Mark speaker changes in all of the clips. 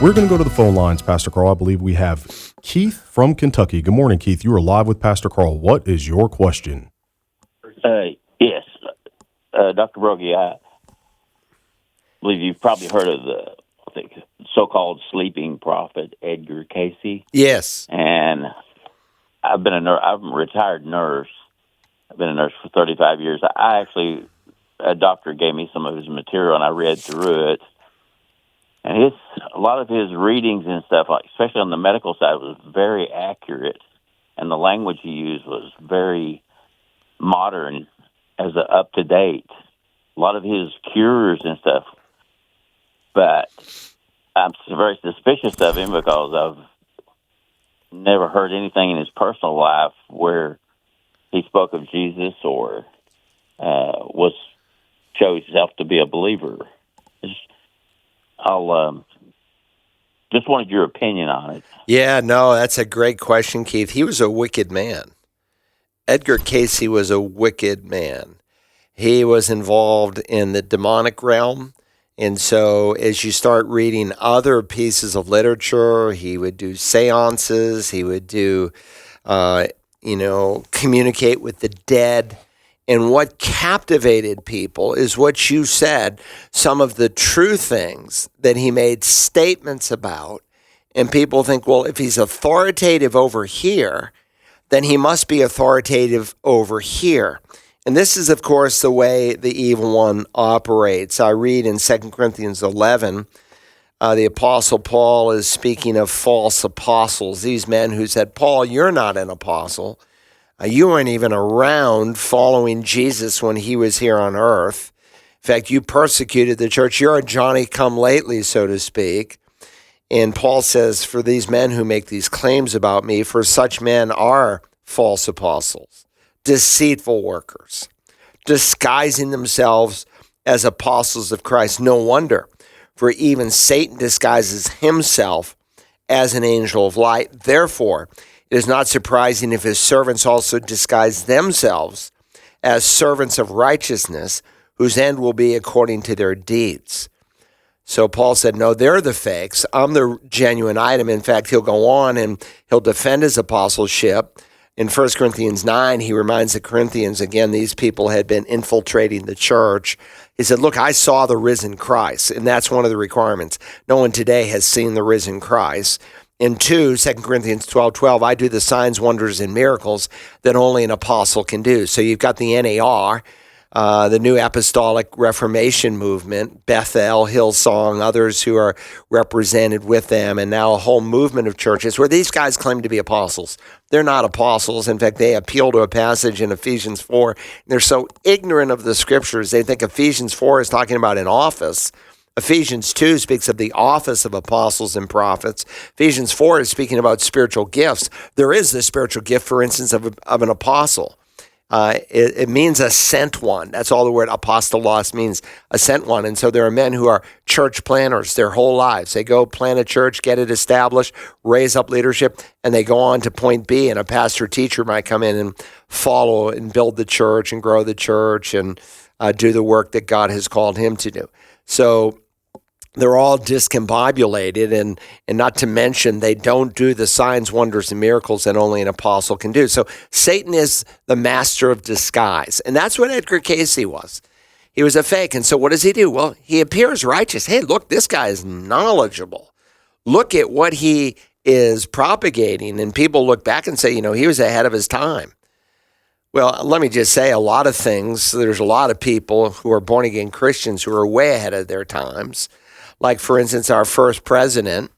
Speaker 1: We're going to go to the phone lines, Pastor Carl. I believe we have Keith from Kentucky. Good morning, Keith. You are live with Pastor Carl. What is your question?
Speaker 2: Yes. Dr. Broggi, I believe you've probably heard of the so-called sleeping prophet, Edgar Cayce.
Speaker 3: Yes.
Speaker 2: And I'm a retired nurse. I've been a nurse for 35 years. A doctor gave me some of his material, and I read through it. And a lot of his readings and stuff, like especially on the medical side, was very accurate, and the language he used was very modern, up to date. A lot of his cures and stuff, but I'm very suspicious of him because I've never heard anything in his personal life where he spoke of Jesus or showed himself to be a believer. I'll just wanted your opinion on it.
Speaker 3: Yeah, no, that's a great question, Keith. He was a wicked man. Edgar Cayce was a wicked man. He was involved in the demonic realm. And so as you start reading other pieces of literature, he would do seances, he would do, communicate with the dead. And what captivated people is what you said, some of the true things that he made statements about. And people think, well, if he's authoritative over here, then he must be authoritative over here. And this is, of course, the way the evil one operates. I read in 2 Corinthians 11, the Apostle Paul is speaking of false apostles, these men who said, Paul, you're not an apostle. You weren't even around following Jesus when he was here on earth. In fact, you persecuted the church. You're a Johnny-come-lately, so to speak. And Paul says, for these men who make these claims about me, for such men are false apostles, deceitful workers, disguising themselves as apostles of Christ. No wonder, for even Satan disguises himself as an angel of light. Therefore, it is not surprising if his servants also disguise themselves as servants of righteousness, whose end will be according to their deeds. So Paul said, no, they're the fakes. I'm the genuine item. In fact, he'll go on and he'll defend his apostleship. In 1 Corinthians 9, he reminds the Corinthians, again, these people had been infiltrating the church. He said, look, I saw the risen Christ, and that's one of the requirements. No one today has seen the risen Christ. In 2 Corinthians 12:12, I do the signs, wonders, and miracles that only an apostle can do. So you've got the NAR, the New Apostolic Reformation Movement, Bethel, Hillsong, others who are represented with them, and now a whole movement of churches where these guys claim to be apostles. They're not apostles. In fact, they appeal to a passage in Ephesians 4. They're so ignorant of the scriptures, they think Ephesians 4 is talking about an office. Ephesians 2 speaks of the office of apostles and prophets. Ephesians 4 is speaking about spiritual gifts. There is the spiritual gift, for instance, of an apostle. It means a sent one. That's all the word apostolos means, a sent one. And so there are men who are church planners their whole lives. They go plant a church, get it established, raise up leadership, and they go on to point B. And a pastor-teacher might come in and follow and build the church and grow the church and do the work that God has called him to do. So they're all discombobulated, and not to mention they don't do the signs, wonders, and miracles that only an apostle can do. So Satan is the master of disguise, and that's what Edgar Cayce was. He was a fake, and so what does he do? Well, he appears righteous. Hey, look, this guy is knowledgeable. Look at what he is propagating, and people look back and say, he was ahead of his time. Well, let me just say a lot of things. There's a lot of people who are born-again Christians who are way ahead of their times. Like, for instance, our first president,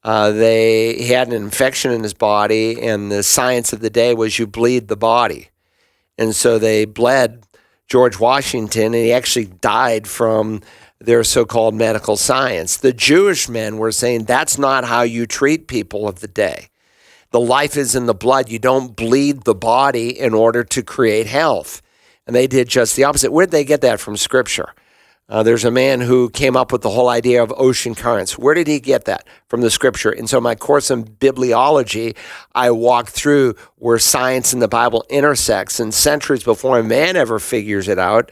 Speaker 3: he had an infection in his body, and the science of the day was you bleed the body. And so they bled George Washington, and he actually died from their so-called medical science. The Jewish men were saying that's not how you treat people of the day. The life is in the blood. You don't bleed the body in order to create health. And they did just the opposite. Where did they get that from Scripture? There's a man who came up with the whole idea of ocean currents. Where did he get that? From the Scripture. And so my course in bibliology, I walked through where science and the Bible intersects. And centuries before a man ever figures it out,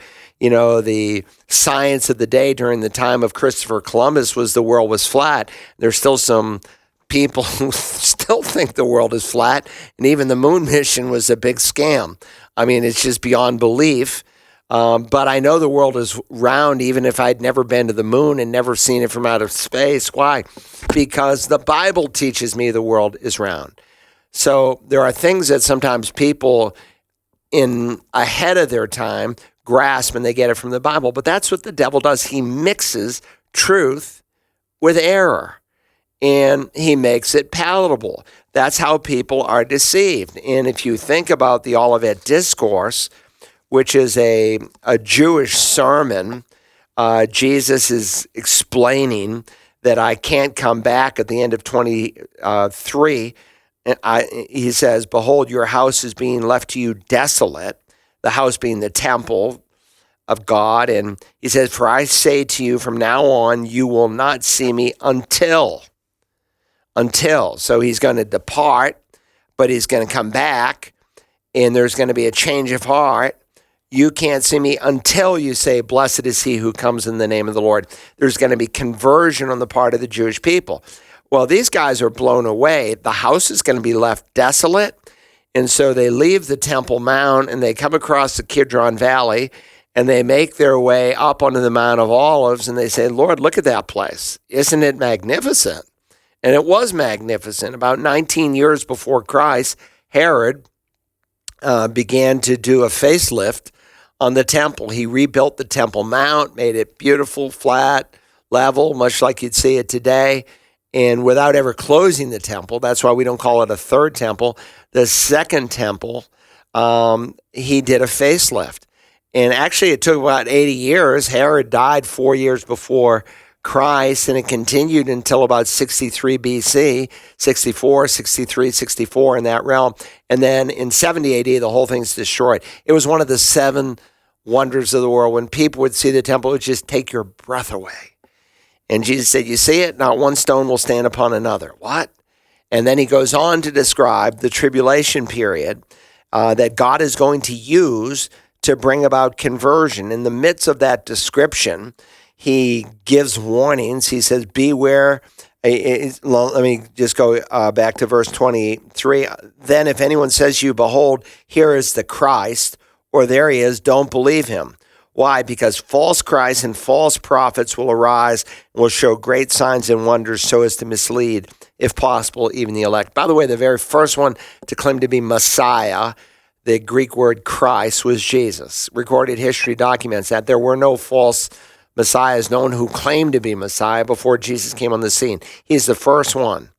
Speaker 3: the science of the day during the time of Christopher Columbus was the world was flat. There's still some people who still think the world is flat, and even the moon mission was a big scam. I mean, it's just beyond belief. But I know the world is round, even if I'd never been to the moon and never seen it from outer space. Why? Because the Bible teaches me the world is round. So there are things that sometimes people ahead of their time grasp, and they get it from the Bible. But that's what the devil does. He mixes truth with error, and he makes it palatable. That's how people are deceived. And if you think about the Olivet Discourse, which is a Jewish sermon, Jesus is explaining that I can't come back at the end of 23. He says, behold, your house is being left to you desolate, the house being the temple of God. And he says, for I say to you, from now on, you will not see me until. So he's going to depart, but he's going to come back, and there's going to be a change of heart. You can't see me until you say, blessed is he who comes in the name of the Lord. There's going to be conversion on the part of the Jewish people. Well, these guys are blown away. The house is going to be left desolate. And so they leave the Temple Mount and they come across the Kidron Valley and they make their way up onto the Mount of Olives and they say, Lord, look at that place. Isn't it magnificent? And it was magnificent. About 19 years before Christ, Herod began to do a facelift on the temple. He rebuilt the Temple Mount, made it beautiful, flat, level, much like you'd see it today. And without ever closing the temple, that's why we don't call it a third temple. The second temple, he did a facelift. And actually, it took about 80 years. Herod died 4 years before Christ, and it continued until about 63 BC, 64, 63, 64 in that realm. And then in 70 AD, the whole thing's destroyed. It was one of the 7 wonders of the world. When people would see the temple, it would just take your breath away. And Jesus said, you see it? Not one stone will stand upon another. What? And then he goes on to describe the tribulation period that God is going to use to bring about conversion. In the midst of that description, he gives warnings. He says, beware. Let me just go back to verse 23. Then if anyone says to you, behold, here is the Christ, or there he is, don't believe him. Why? Because false Christs and false prophets will arise and will show great signs and wonders so as to mislead, if possible, even the elect. By the way, the very first one to claim to be Messiah, the Greek word Christ, was Jesus. Recorded history documents that there were no false messiahs known who claimed to be Messiah before Jesus came on the scene. He's the first one.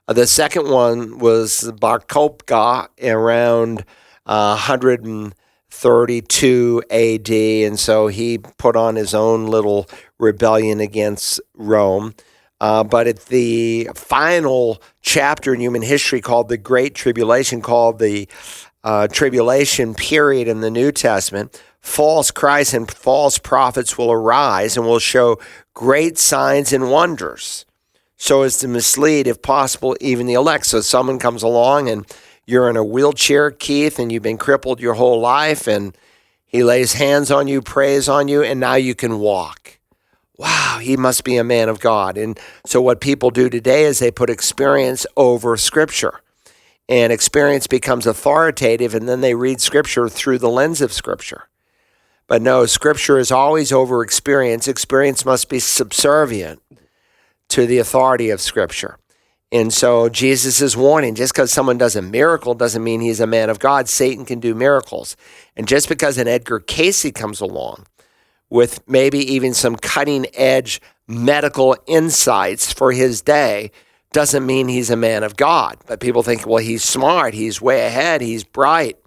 Speaker 3: The second one was Bar Kokhba around 132 AD, and so he put on his own little rebellion against Rome. But at the final chapter in human history called the Great Tribulation, called the Tribulation period in the New Testament, false Christs and false prophets will arise and will show great signs and wonders so as to mislead, if possible, even the elect. So someone comes along and you're in a wheelchair, Keith, and you've been crippled your whole life, and he lays hands on you, prays on you, and now you can walk. Wow, he must be a man of God. And so what people do today is they put experience over Scripture, and experience becomes authoritative, and then they read Scripture through the lens of Scripture. But no, Scripture is always over experience. Experience must be subservient to the authority of Scripture. And so Jesus is warning, just because someone does a miracle doesn't mean he's a man of God. Satan can do miracles. And just because an Edgar Cayce comes along with maybe even some cutting-edge medical insights for his day doesn't mean he's a man of God. But people think, well, he's smart, he's way ahead, he's bright.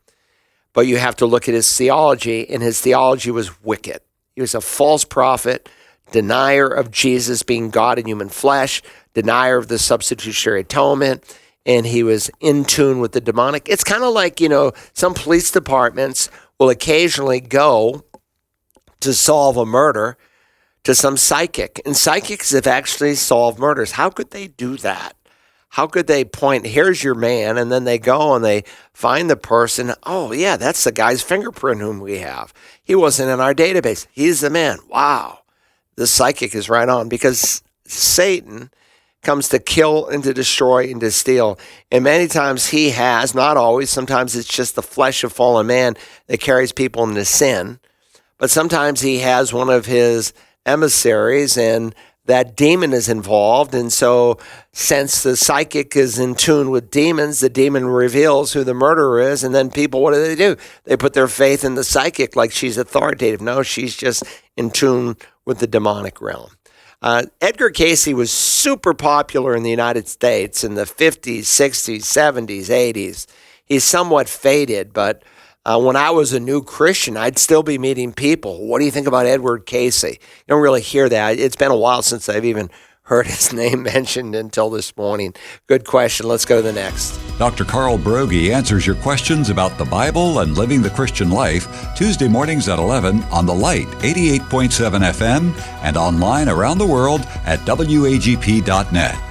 Speaker 3: But you have to look at his theology, and his theology was wicked. He was a false prophet, denier of Jesus being God in human flesh, denier of the substitutionary atonement, and he was in tune with the demonic. It's kind of like, some police departments will occasionally go to solve a murder to some psychic, and psychics have actually solved murders. How could they do that? how could they point, here's your man, and then they go and they find the person. Oh, yeah, that's the guy's fingerprint whom we have. He wasn't in our database. He's the man. Wow. The psychic is right on, because Satan comes to kill and to destroy and to steal. And many times he has, not always, sometimes it's just the flesh of fallen man that carries people into sin. But sometimes he has one of his emissaries, and that demon is involved. And so since the psychic is in tune with demons, the demon reveals who the murderer is. And then people, what do? They put their faith in the psychic like she's authoritative. No, she's just in tune with the demonic realm. Edgar Cayce was super popular in the United States in the 50s, 60s, 70s, 80s. He's somewhat faded, but when I was a new Christian, I'd still be meeting people. What do you think about Edgar Cayce? You don't really hear that. It's been a while since I've even heard his name mentioned until this morning. Good question. Let's go to the next.
Speaker 4: Dr. Carl Broggi answers your questions about the Bible and living the Christian life Tuesday mornings at 11 on The Light, 88.7 FM, and online around the world at wagp.net.